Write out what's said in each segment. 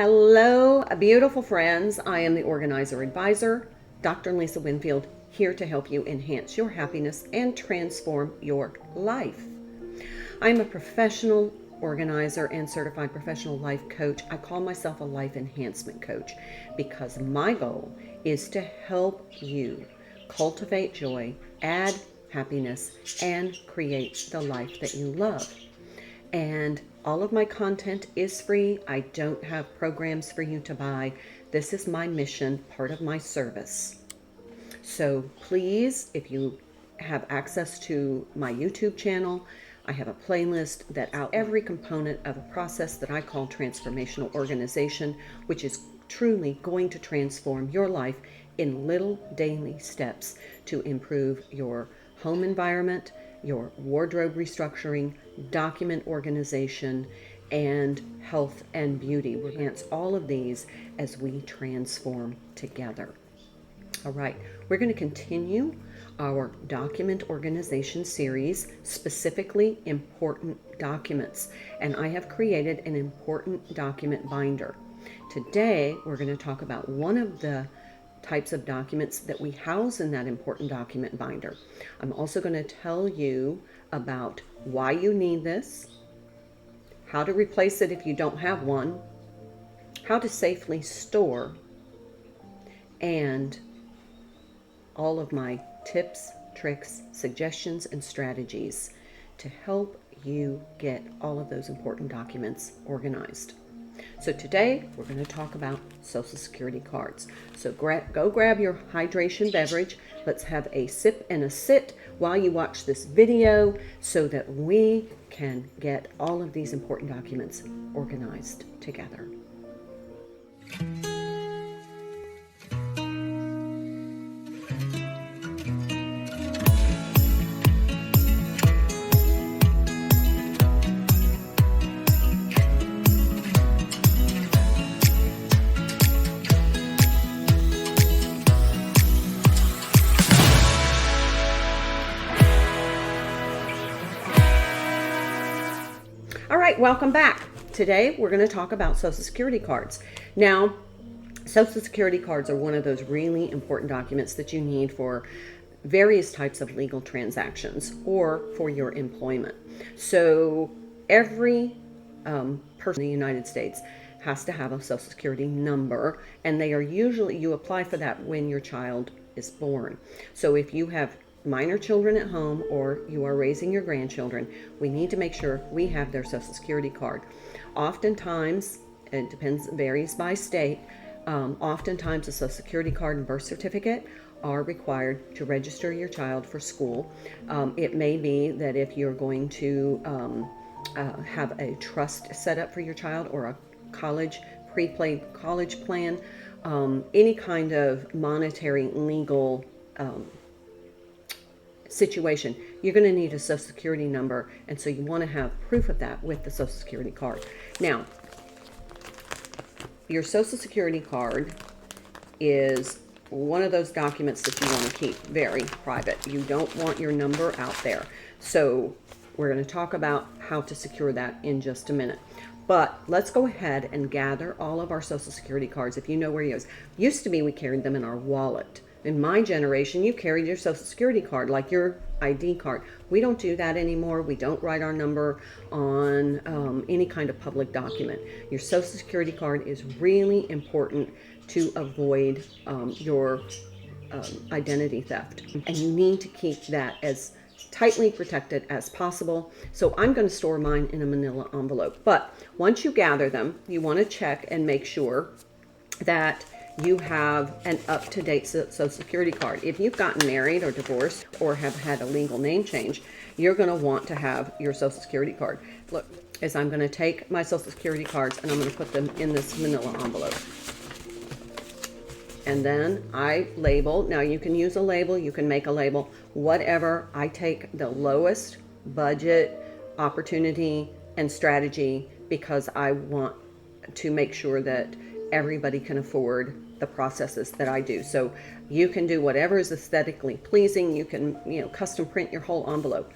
Hello, beautiful friends. I am the Organizer Advisor, Dr. Lisa Winfield, here to help you enhance your happiness and transform your life. I'm a professional organizer and certified professional life coach. I call myself a life enhancement coach because my goal is to help you cultivate joy, add happiness, and create the life that you love. And all of my content is free. I don't have programs for you to buy. This is my mission, part of my service. So please, if you have access to my YouTube channel, I have a playlist that out every component of a process that I call Transformational Organization, which is truly going to transform your life in little daily steps to improve your home environment, your wardrobe restructuring, document organization, and health and beauty. We'll enhance all of these as we transform together. All right, we're going to continue our document organization series, specifically important documents, and I have created an important document binder. Today, we're going to talk about one of the types of documents that we house in that important document binder. I'm also going to tell you about why you need this, how to replace it if you don't have one, how to safely store, and all of my tips, tricks, suggestions, and strategies to help you get all of those important documents organized. So today we're going to talk about Social Security cards. So go grab your hydration beverage. Let's have a sip and a sit while you watch this video so that we can get all of these important documents organized together. All right, welcome back. Today we're going to talk about Social Security cards. Now, Social Security cards are one of those really important documents that you need for various types of legal transactions or for your employment. So every person in the United States has to have a Social Security number, and they are usually, you apply for that when your child is born. So if you have minor children at home or you are raising your grandchildren, we need to make sure we have their Social Security card. Oftentimes, it depends, varies by state, oftentimes a Social Security card and birth certificate are required to register your child for school. It may be that if you're going to have a trust set up for your child or a prepaid college plan, any kind of monetary legal situation, you're going to need a Social Security number, and so you want to have proof of that with the Social Security card. Now, your Social Security card is one of those documents that you want to keep very private. You don't want your number out there. So we're going to talk about how to secure that in just a minute. But let's go ahead and gather all of our Social Security cards. If you know where yours used to be, we carried them in our wallet. In my generation, you carried your Social Security card like your ID card. We don't do that anymore. We don't write our number on any kind of public document. Your Social Security card is really important to avoid your identity theft. And you need to keep that as tightly protected as possible. So I'm going to store mine in a manila envelope. But once you gather them, you want to check and make sure that you have an up-to-date Social Security card. If you've gotten married or divorced or have had a legal name change, you're going to want to have your Social Security card. Look, as I'm going to take my Social Security cards and I'm going to put them in this manila envelope. And then I label. Now you can use a label, you can make a label, whatever. I take the lowest budget, opportunity, and strategy because I want to make sure that everybody can afford the processes that I do. So you can do whatever is aesthetically pleasing. You can, custom print your whole envelope.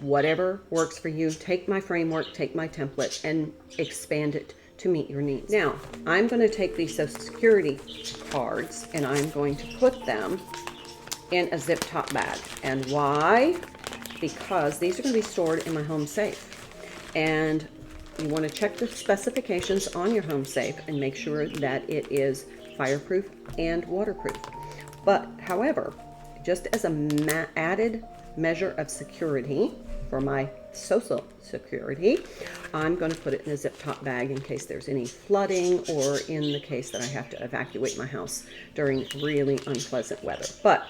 Whatever works for you. Take my framework, take my template, and expand it to meet your needs. Now, I'm going to take these Social Security cards and I'm going to put them in a zip top bag. And why? Because these are going to be stored in my home safe. And you want to check the specifications on your home safe and make sure that it is fireproof and waterproof. But however, just as an added measure of security for my Social Security, I'm going to put it in a zip top bag in case there's any flooding or in the case that I have to evacuate my house during really unpleasant weather. But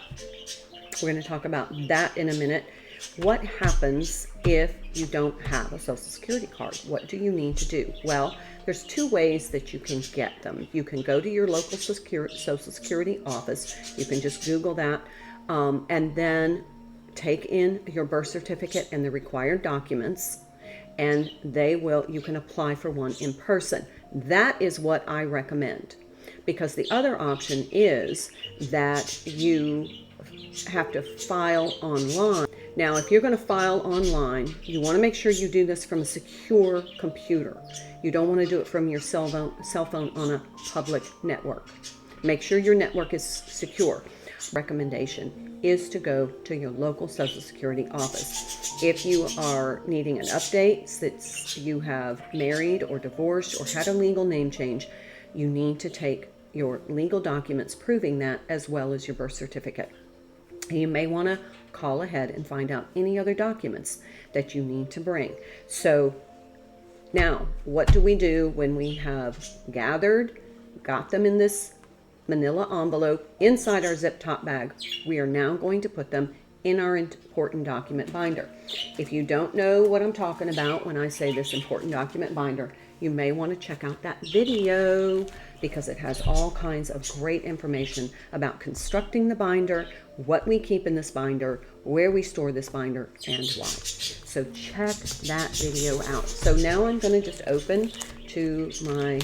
we're going to talk about that in a minute. What happens if you don't have a Social Security card? What do you need to do? Well, there's two ways that you can get them. You can go to your local Social Security office. You can just Google that, and then take in your birth certificate and the required documents, and you can apply for one in person. That is what I recommend, because the other option is that you have to file online. Now, if you're going to file online, you want to make sure you do this from a secure computer. You don't want to do it from your cell phone on a public network. Make sure your network is secure. Recommendation is to go to your local Social Security office. If you are needing an update, since you have married or divorced or had a legal name change, you need to take your legal documents proving that, as well as your birth certificate. You may want to call ahead and find out any other documents that you need to bring. So now, what do we do when we have got them in this manila envelope inside our zip top bag? We are now going to put them in our important document binder. If you don't know what I'm talking about when I say this important document binder, you may want to check out that video, because it has all kinds of great information about constructing the binder, what we keep in this binder, where we store this binder, and why. So check that video out. So now I'm going to just open to my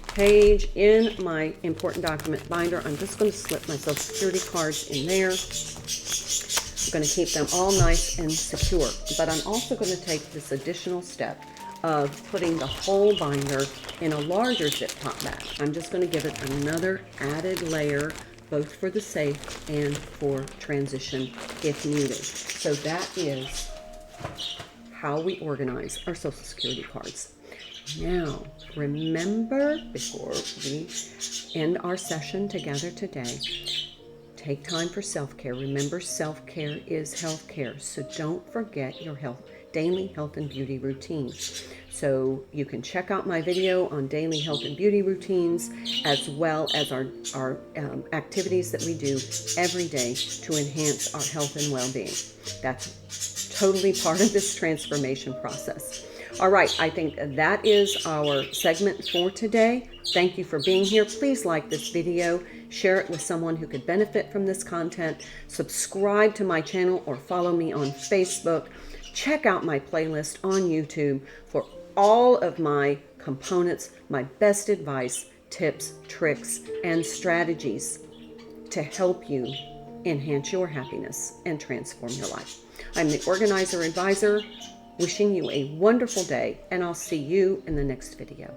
page in my important document binder. I'm just going to slip my Social Security cards in there. I'm going to keep them all nice and secure. But I'm also going to take this additional step of putting the whole binder in a larger zip top bag. I'm just going to give it another added layer, both for the safe and for transition if needed. So that is how we organize our Social Security cards. Now, remember, before we end our session together today, take time for self-care. Remember, self-care is health-care. So don't forget your daily health and beauty routine. So you can check out my video on daily health and beauty routines, as well as our activities that we do every day to enhance our health and well-being. That's totally part of this transformation process. All right, I think that is our segment for today. Thank you for being here. Please like this video, share it with someone who could benefit from this content, subscribe to my channel or follow me on Facebook. Check out my playlist on YouTube for all of my components, my best advice, tips, tricks, and strategies to help you enhance your happiness and transform your life. I'm the Organizer Advisor, wishing you a wonderful day, and I'll see you in the next video.